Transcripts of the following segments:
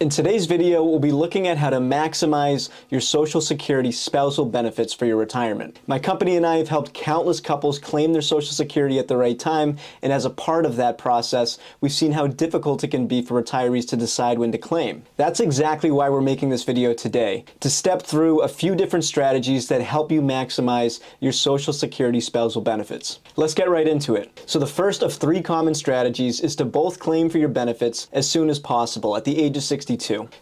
In today's video, we'll be looking at how to maximize your Social Security spousal benefits for your retirement. My company and I have helped countless couples claim their Social Security at the right time, and as a part of that process, we've seen how difficult it can be for retirees to decide when to claim. That's exactly why we're making this video today, to step through a few different strategies that help you maximize your Social Security spousal benefits. Let's get right into it. So the first of 3 common strategies is to both claim for your benefits as soon as possible at the age of 62.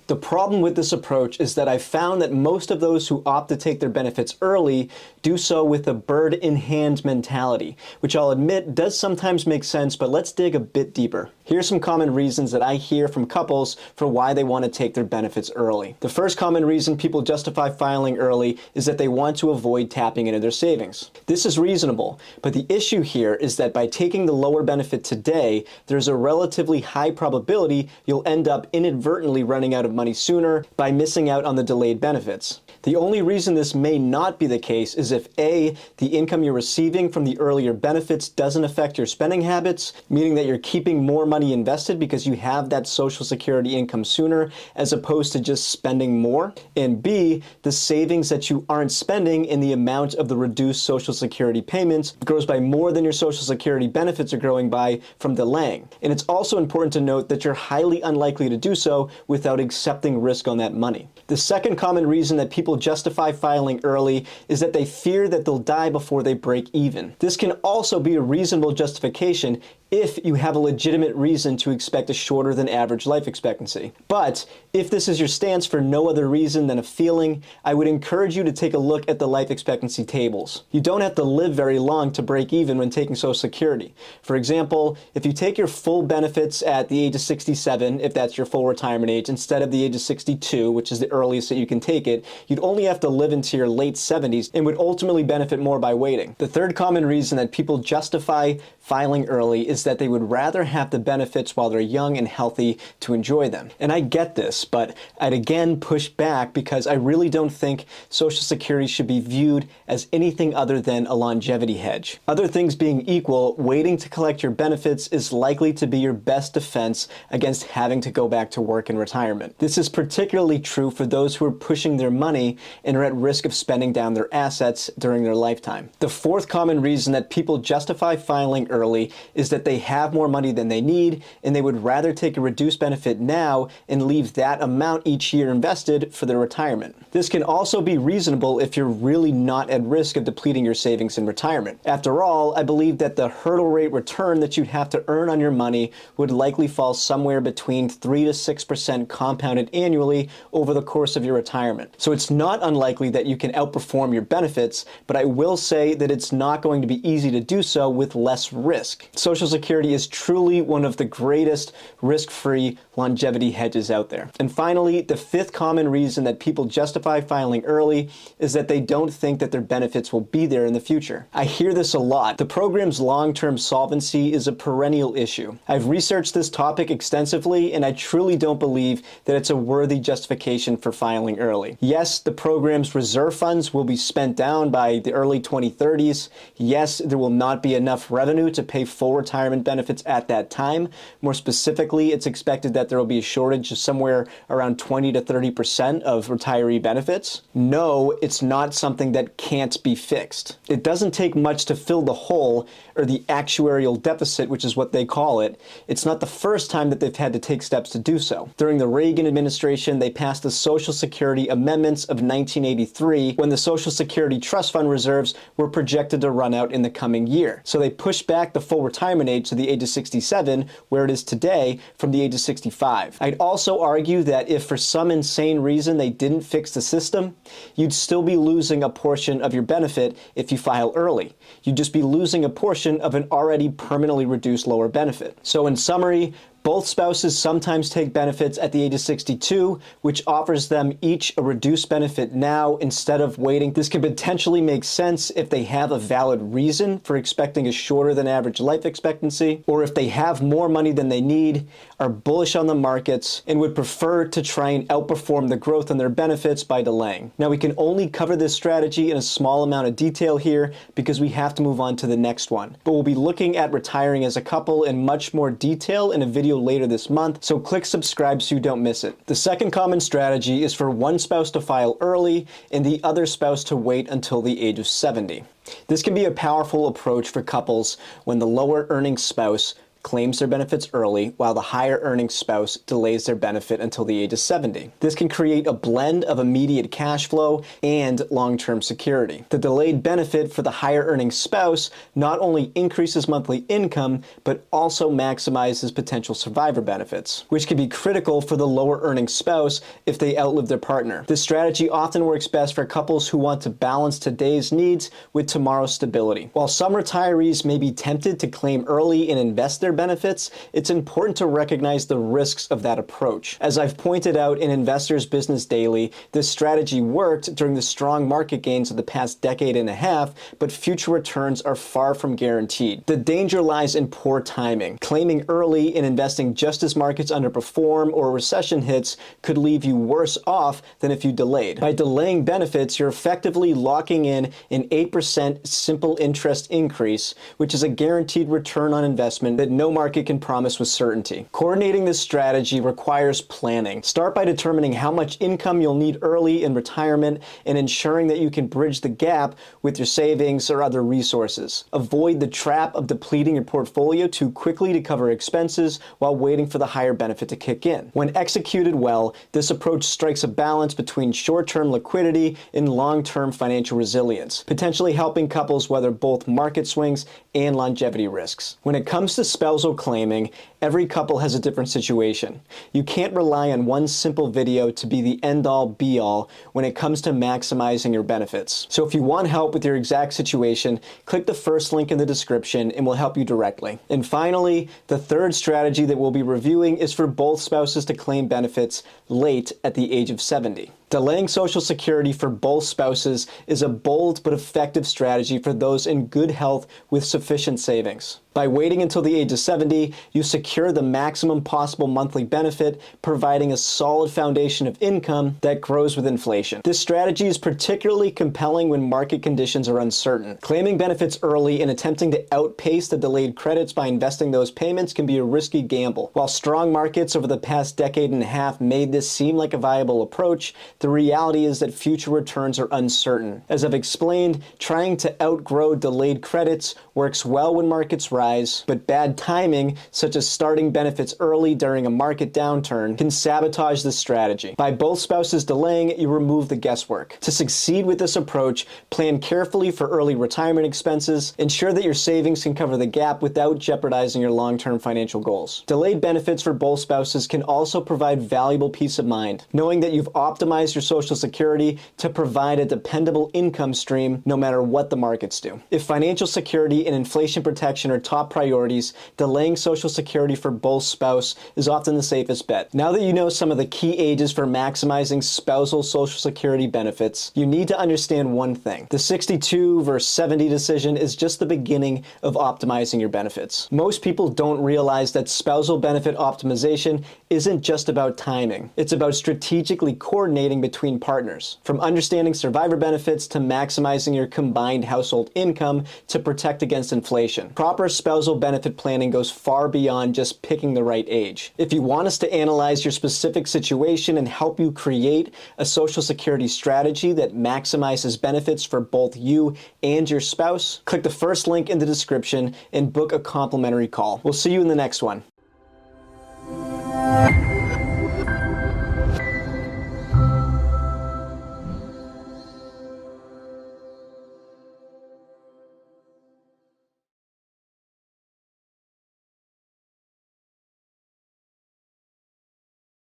The problem with this approach is that I've found that most of those who opt to take their benefits early do so with a bird in hand mentality, which I'll admit does sometimes make sense, but let's dig a bit deeper. Here's some common reasons that I hear from couples for why they want to take their benefits early. The first common reason people justify filing early is that they want to avoid tapping into their savings. This is reasonable, but the issue here is that by taking the lower benefit today, there's a relatively high probability you'll end up inadvertently running out of money sooner by missing out on the delayed benefits. The only reason this may not be the case is if A, the income you're receiving from the earlier benefits doesn't affect your spending habits, meaning that you're keeping more money invested because you have that Social Security income sooner as opposed to just spending more, and B, the savings that you aren't spending in the amount of the reduced Social Security payments grows by more than your Social Security benefits are growing by from delaying. And it's also important to note that you're highly unlikely to do so without accepting risk on that money. The second common reason that people justify filing early is that they fear that they'll die before they break even. This can also be a reasonable justification if you have a legitimate reason to expect a shorter than average life expectancy. But if this is your stance for no other reason than a feeling, I would encourage you to take a look at the life expectancy tables. You don't have to live very long to break even when taking Social Security. For example, if you take your full benefits at the age of 67, if that's your full retirement age, instead of the age of 62, which is the earliest that you can take it, you'd only have to live into your late 70s and would ultimately benefit more by waiting. The third common reason that people justify filing early is that they would rather have the benefits while they're young and healthy to enjoy them. And I get this, but I'd again push back because I really don't think Social Security should be viewed as anything other than a longevity hedge. Other things being equal, waiting to collect your benefits is likely to be your best defense against having to go back to work in retirement. This is particularly true for those who are pushing their money and are at risk of spending down their assets during their lifetime. The fourth common reason that people justify filing early is that they have more money than they need, and they would rather take a reduced benefit now and leave that amount each year invested for their retirement. This can also be reasonable if you're really not at risk of depleting your savings in retirement. After all, I believe that the hurdle rate return that you'd have to earn on your money would likely fall somewhere between 3 to 6% compounded annually over the course of your retirement. So it's not unlikely that you can outperform your benefits, but I will say that it's not going to be easy to do so with less risk. Social Security is truly one of the greatest risk-free longevity hedges out there. And finally, the fifth common reason that people justify filing early is that they don't think that their benefits will be there in the future. I hear this a lot. The program's long-term solvency is a perennial issue. I've researched this topic extensively, and I truly don't believe that it's a worthy justification for filing early. Yes, the program's reserve funds will be spent down by the early 2030s. Yes, there will not be enough revenue to pay full retirement benefits at that time. More specifically, it's expected that there will be a shortage of somewhere around 20 to 30% of retiree benefits. No, it's not something that can't be fixed. It doesn't take much to fill the hole, or the actuarial deficit, which is what they call it. It's not the first time that they've had to take steps to do so. During the Reagan administration, they passed the Social Security Amendments of 1983 when the Social Security Trust Fund reserves were projected to run out in the coming year. So they pushed back the full retirement age to the age of 67, where it is today, from the age of 65. I'd also argue that if for some insane reason they didn't fix the system, you'd still be losing a portion of your benefit if you file early. You'd just be losing a portion of an already permanently reduced lower benefit. So in summary, both spouses sometimes take benefits at the age of 62, which offers them each a reduced benefit now instead of waiting. This could potentially make sense if they have a valid reason for expecting a shorter than average life expectancy, or if they have more money than they need, are bullish on the markets, and would prefer to try and outperform the growth in their benefits by delaying. Now, we can only cover this strategy in a small amount of detail here because we have to move on to the next one. But we'll be looking at retiring as a couple in much more detail in a video video later this month, so click subscribe so you don't miss it. The second common strategy is for one spouse to file early and the other spouse to wait until the age of 70. This can be a powerful approach for couples when the lower earning spouse claims their benefits early, while the higher earning spouse delays their benefit until the age of 70. This can create a blend of immediate cash flow and long-term security. The delayed benefit for the higher earning spouse not only increases monthly income, but also maximizes potential survivor benefits, which can be critical for the lower earning spouse if they outlive their partner. This strategy often works best for couples who want to balance today's needs with tomorrow's stability. While some retirees may be tempted to claim early and invest their benefits, it's important to recognize the risks of that approach. As I've pointed out in Investors Business Daily, this strategy worked during the strong market gains of the past decade and a half, but future returns are far from guaranteed. The danger lies in poor timing. Claiming early and investing just as markets underperform or a recession hits could leave you worse off than if you delayed. By delaying benefits, you're effectively locking in an 8% simple interest increase, which is a guaranteed return on investment that no market can promise with certainty. Coordinating this strategy requires planning. Start by determining how much income you'll need early in retirement and ensuring that you can bridge the gap with your savings or other resources. Avoid the trap of depleting your portfolio too quickly to cover expenses while waiting for the higher benefit to kick in. When executed well, this approach strikes a balance between short-term liquidity and long-term financial resilience, potentially helping couples weather both market swings and longevity risks. When it comes to spousal claiming, every couple has a different situation. You can't rely on one simple video to be the end-all be-all when it comes to maximizing your benefits. So if you want help with your exact situation, click the first link in the description and we'll help you directly. And finally, the third strategy that we'll be reviewing is for both spouses to claim benefits late at the age of 70. Delaying Social Security for both spouses is a bold but effective strategy for those in good health with sufficient savings. By waiting until the age of 70, you secure the maximum possible monthly benefit, providing a solid foundation of income that grows with inflation. This strategy is particularly compelling when market conditions are uncertain. Claiming benefits early and attempting to outpace the delayed credits by investing those payments can be a risky gamble. While strong markets over the past decade and a half made this seem like a viable approach, the reality is that future returns are uncertain. As I've explained, trying to outgrow delayed credits works well when markets rise, but bad timing, such as starting benefits early during a market downturn, can sabotage this strategy. By both spouses delaying, you remove the guesswork. To succeed with this approach, plan carefully for early retirement expenses, ensure that your savings can cover the gap without jeopardizing your long-term financial goals. Delayed benefits for both spouses can also provide valuable peace of mind, knowing that you've optimized your Social Security to provide a dependable income stream no matter what the markets do. If financial security and inflation protection are top priorities, delaying Social Security for both spouses is often the safest bet. Now that you know some of the key ages for maximizing spousal Social Security benefits, you need to understand one thing. The 62 versus 70 decision is just the beginning of optimizing your benefits. Most people don't realize that spousal benefit optimization isn't just about timing. It's about strategically coordinating between partners. From understanding survivor benefits to maximizing your combined household income to protect against inflation. Proper spousal benefit planning goes far beyond just picking the right age. If you want us to analyze your specific situation and help you create a Social Security strategy that maximizes benefits for both you and your spouse, click the first link in the description and book a complimentary call. We'll see you in the next one.